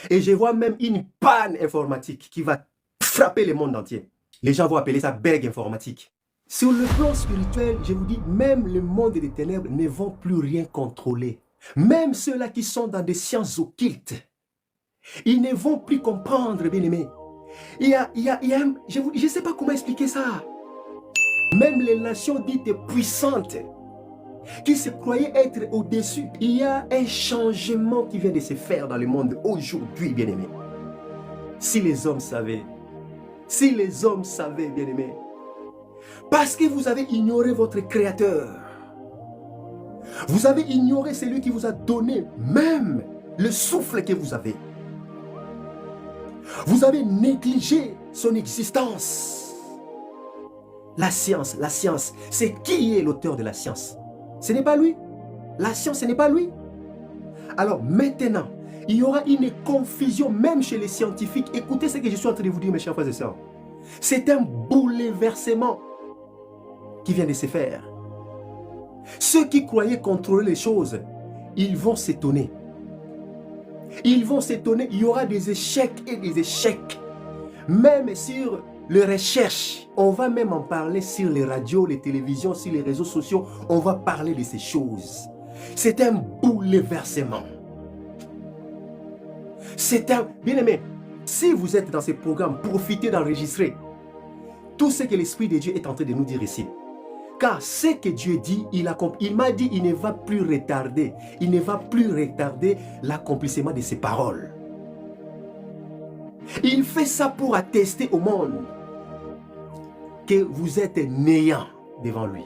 Et je vois même une panne informatique qui va frapper le monde entier. Les gens vont appeler ça bug informatique. Sur le plan spirituel, je vous dis, même le monde des ténèbres ne vont plus rien contrôler. Même ceux-là qui sont dans des sciences occultes, ils ne vont plus comprendre, bien-aimés. Je ne sais pas comment expliquer ça. Même les nations dites puissantes, qui se croyaient être au-dessus, il y a un changement qui vient de se faire dans le monde aujourd'hui, bien-aimés. Si les hommes savaient, bien-aimés, parce que vous avez ignoré votre Créateur, vous avez ignoré celui qui vous a donné même le souffle que vous avez. Vous avez négligé son existence. La science, c'est qui est l'auteur de la science? Ce n'est pas lui. La science, ce n'est pas lui. Alors maintenant, il y aura une confusion même chez les scientifiques. Écoutez ce que je suis en train de vous dire, mes chers frères et sœurs. C'est un bouleversement qui vient de se faire. Ceux qui croyaient contrôler les choses, ils vont s'étonner. Ils vont s'étonner, il y aura des échecs et des échecs. Même sur les recherches, on va même en parler sur les radios, les télévisions, sur les réseaux sociaux. On va parler de ces choses. C'est un bouleversement. C'est un... Bien-aimé, si vous êtes dans ces programmes, profitez d'enregistrer tout ce que l'Esprit de Dieu est en train de nous dire ici. Car ce que Dieu dit, il m'a dit, il ne va plus retarder. Il ne va plus retarder l'accomplissement de ses paroles. Il fait ça pour attester au monde que vous êtes néant devant lui.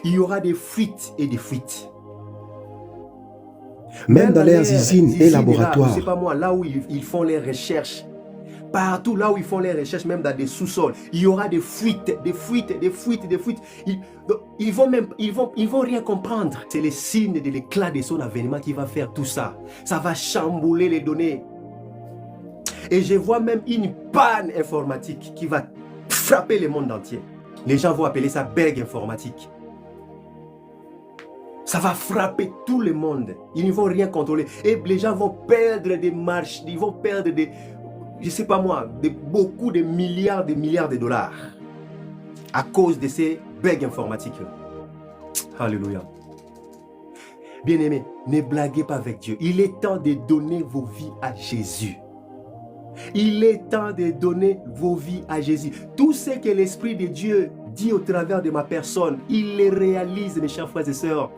Il y aura des fuites et des fuites. Même dans leurs usines et laboratoires. Je ne sais pas moi, là où ils font les recherches. Partout là où ils font les recherches, même dans des sous-sols, il y aura des fuites, des fuites, des fuites, des fuites. Ils vont rien comprendre. C'est le signe de l'éclat de son avènement qui va faire tout ça. Ça va chambouler les données. Et je vois même une panne informatique qui va frapper le monde entier. Les gens vont appeler ça bug informatique. Ça va frapper tout le monde. Ils ne vont rien contrôler. Et les gens vont perdre des marches, ils vont perdre des... je ne sais pas moi, beaucoup de milliards de dollars à cause de ces bugs informatiques. Alléluia. Bien-aimés, ne blaguez pas avec Dieu. Il est temps de donner vos vies à Jésus. Il est temps de donner vos vies à Jésus. Tout ce que l'Esprit de Dieu dit au travers de ma personne, il les réalise, mes chers frères et sœurs.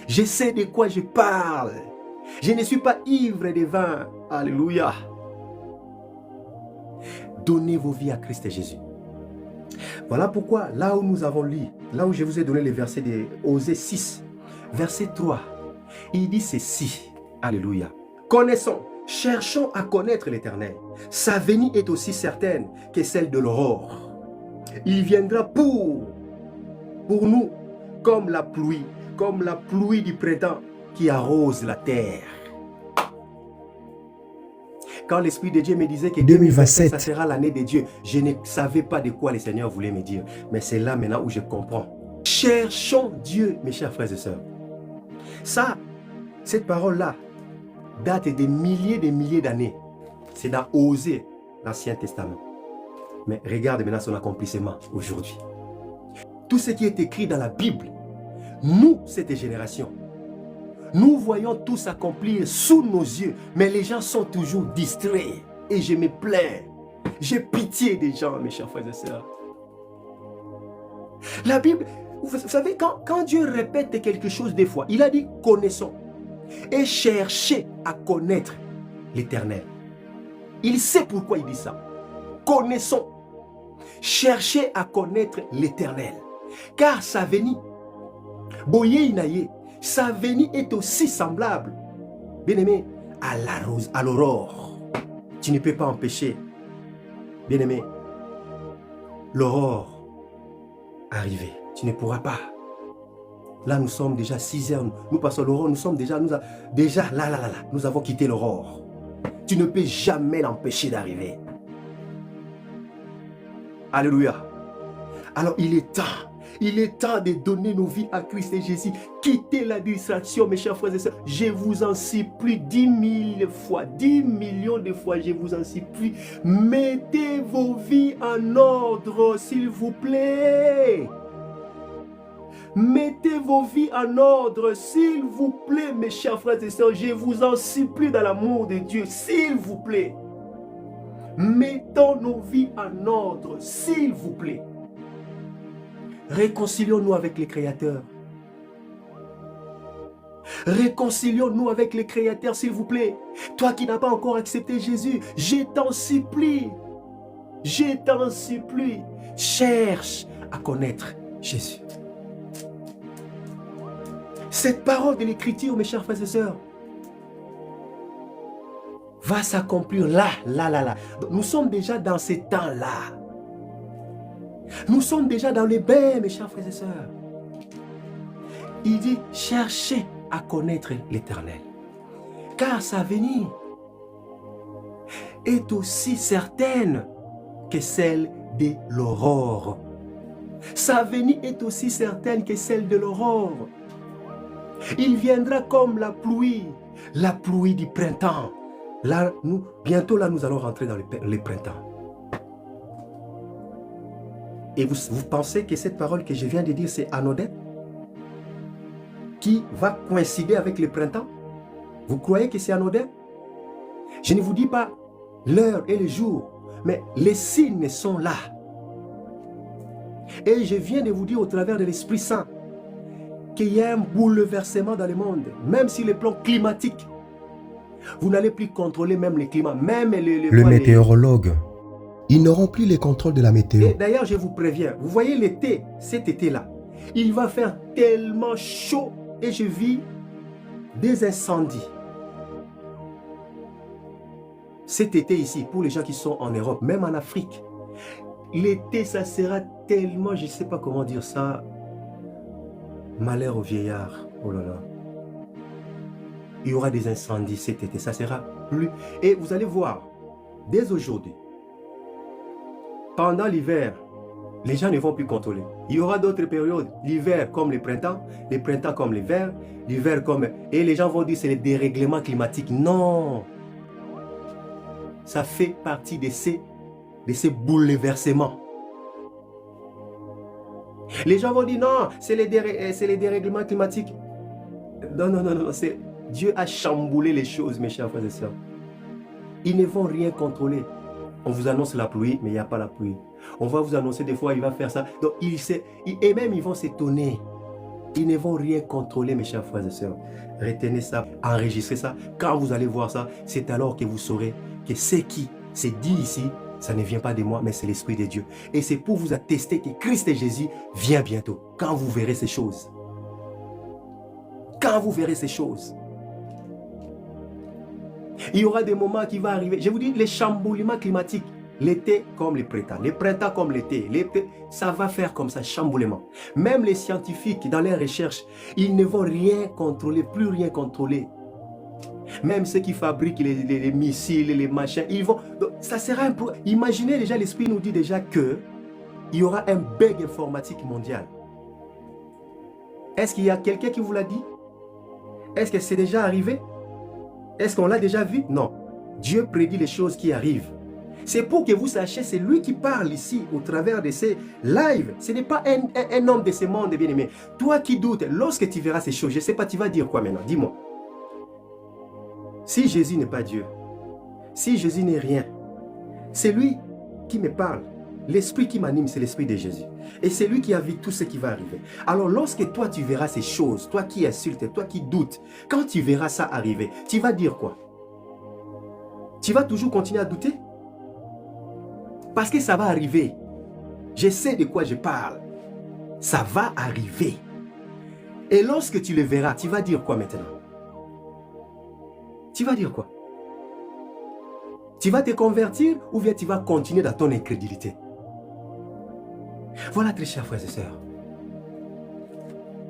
Je sais de quoi je parle. Je ne suis pas ivre de vin. Alléluia. Donnez vos vies à Christ et Jésus. Voilà pourquoi, là où nous avons lu, là où je vous ai donné les versets de Osée 6, verset 3, il dit ceci. Alléluia. Connaissons, cherchons à connaître l'Éternel. Sa venue est aussi certaine que celle de l'aurore. Il viendra pour nous comme la pluie du printemps qui arrose la terre. Quand l'Esprit de Dieu me disait que 2027, ça sera l'année de Dieu, je ne savais pas de quoi le Seigneur voulait me dire. Mais c'est là maintenant où je comprends. Cherchons Dieu, mes chers frères et sœurs. Ça, cette parole-là, date de milliers d'années. C'est dans Osée, l'Ancien Testament. Mais regarde maintenant son accomplissement aujourd'hui. Tout ce qui est écrit dans la Bible, nous, cette génération, nous voyons tout s'accomplir sous nos yeux, mais les gens sont toujours distraits. Et je me plains. J'ai pitié des gens, mes chers frères et sœurs. La Bible, vous savez, quand Dieu répète quelque chose des fois, il a dit connaissons et cherchez à connaître l'Éternel. Il sait pourquoi il dit ça. Connaissons, cherchez à connaître l'Éternel. Car sa venue, Boye Inaye, sa venue est aussi semblable, bien-aimé, à l'aurore. Tu ne peux pas empêcher, bien-aimé, l'aurore arriver. Tu ne pourras pas. Là, nous sommes déjà 6 heures. Nous passons l'aurore. Nous sommes déjà, là. Nous avons quitté l'aurore. Tu ne peux jamais l'empêcher d'arriver. Alléluia. Alors, il est temps. Il est temps de donner nos vies à Christ et Jésus. Quittez la distraction, mes chers frères et sœurs. Je vous en supplie 10 000 fois, 10 millions de fois, je vous en supplie. Mettez vos vies en ordre, s'il vous plaît. Mettez vos vies en ordre, s'il vous plaît, mes chers frères et sœurs. Je vous en supplie dans l'amour de Dieu, s'il vous plaît. Mettons nos vies en ordre, s'il vous plaît. Réconcilions-nous avec le Créateur. Réconcilions-nous avec le Créateur, s'il vous plaît. Toi qui n'as pas encore accepté Jésus, je t'en supplie. Je t'en supplie. Cherche à connaître Jésus. Cette parole de l'Écriture, mes chers frères et sœurs, va s'accomplir là. Nous sommes déjà dans ces temps-là. Nous sommes déjà dans les bains, mes chers frères et sœurs. Il dit, cherchez à connaître l'Éternel, car sa venue est aussi certaine que celle de l'aurore. Sa venue est aussi certaine que celle de l'aurore. Il viendra comme la pluie du printemps. Là, bientôt, nous allons rentrer dans le printemps. Et vous pensez que cette parole que je viens de dire, c'est anodin? Qui va coïncider avec le printemps? Vous croyez que c'est anodin? Je ne vous dis pas l'heure et le jour, mais les signes sont là. Et je viens de vous dire au travers de l'Esprit Saint qu'il y a un bouleversement dans le monde, même sur le plan climatique. Vous n'allez plus contrôler même le climat, même le météorologue. Ils n'auront plus les contrôles de la météo. Et d'ailleurs, je vous préviens, vous voyez l'été, cet été-là, il va faire tellement chaud et je vis des incendies. Cet été ici, pour les gens qui sont en Europe, même en Afrique, l'été, ça sera tellement, je ne sais pas comment dire ça, malheur aux vieillards. Oh là là. Il y aura des incendies cet été, ça sera plus... Et vous allez voir, dès aujourd'hui, pendant l'hiver, les gens ne vont plus contrôler. Il y aura d'autres périodes, l'hiver comme le printemps comme l'hiver, l'hiver comme... Et les gens vont dire que c'est le dérèglement climatique. Non! Ça fait partie de ces bouleversements. Les gens vont dire non, c'est les dérèglements climatiques. Non, Dieu a chamboulé les choses, mes chers frères et sœurs. Ils ne vont rien contrôler. On vous annonce la pluie, mais il n'y a pas la pluie. On va vous annoncer des fois, il va faire ça. Donc, et même ils vont s'étonner. Ils ne vont rien contrôler, mes chers frères et sœurs. Retenez ça, enregistrez ça. Quand vous allez voir ça, c'est alors que vous saurez que ce qui c'est dit ici, ça ne vient pas de moi, mais c'est l'Esprit de Dieu. Et c'est pour vous attester que Christ et Jésus vient bientôt. Quand vous verrez ces choses. Quand vous verrez ces choses. Il y aura des moments qui vont arriver. Je vous dis, les chamboulements climatiques, l'été comme le printemps comme l'été, ça va faire comme ça, chamboulement. Même les scientifiques, dans leurs recherches, ils ne vont rien contrôler, plus rien contrôler. Même ceux qui fabriquent les missiles, les machins, ils vont... Donc, ça sera un peu... Imaginez déjà, l'Esprit nous dit déjà que il y aura un bug informatique mondial. Est-ce qu'il y a quelqu'un qui vous l'a dit? Est-ce que c'est déjà arrivé? Est-ce qu'on l'a déjà vu? Non. Dieu prédit les choses qui arrivent. C'est pour que vous sachiez, c'est lui qui parle ici au travers de ces lives. Ce n'est pas un homme de ce monde, bien-aimé. Toi qui doutes, lorsque tu verras ces choses, je ne sais pas, tu vas dire quoi maintenant? Dis-moi. Si Jésus n'est pas Dieu, si Jésus n'est rien, c'est lui qui me parle. L'esprit qui m'anime, c'est l'esprit de Jésus. Et c'est lui qui a vu tout ce qui va arriver. Alors lorsque toi tu verras ces choses, toi qui insultes, toi qui doutes, quand tu verras ça arriver, tu vas dire quoi? Tu vas toujours continuer à douter? Parce que ça va arriver. Je sais de quoi je parle. Ça va arriver. Et lorsque tu le verras, tu vas dire quoi maintenant? Tu vas dire quoi? Tu vas te convertir ou bien tu vas continuer dans ton incrédulité? Voilà, très chers frères et sœurs.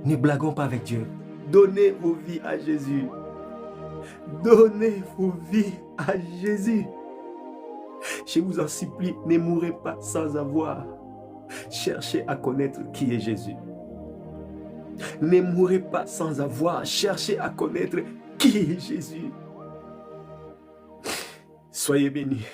Ne blaguons pas avec Dieu. Donnez vos vies à Jésus. Donnez vos vies à Jésus. Je vous en supplie, ne mourrez pas sans avoir. cherchez à connaître qui est Jésus. Ne mourrez pas sans avoir cherché à connaître qui est Jésus. Soyez bénis.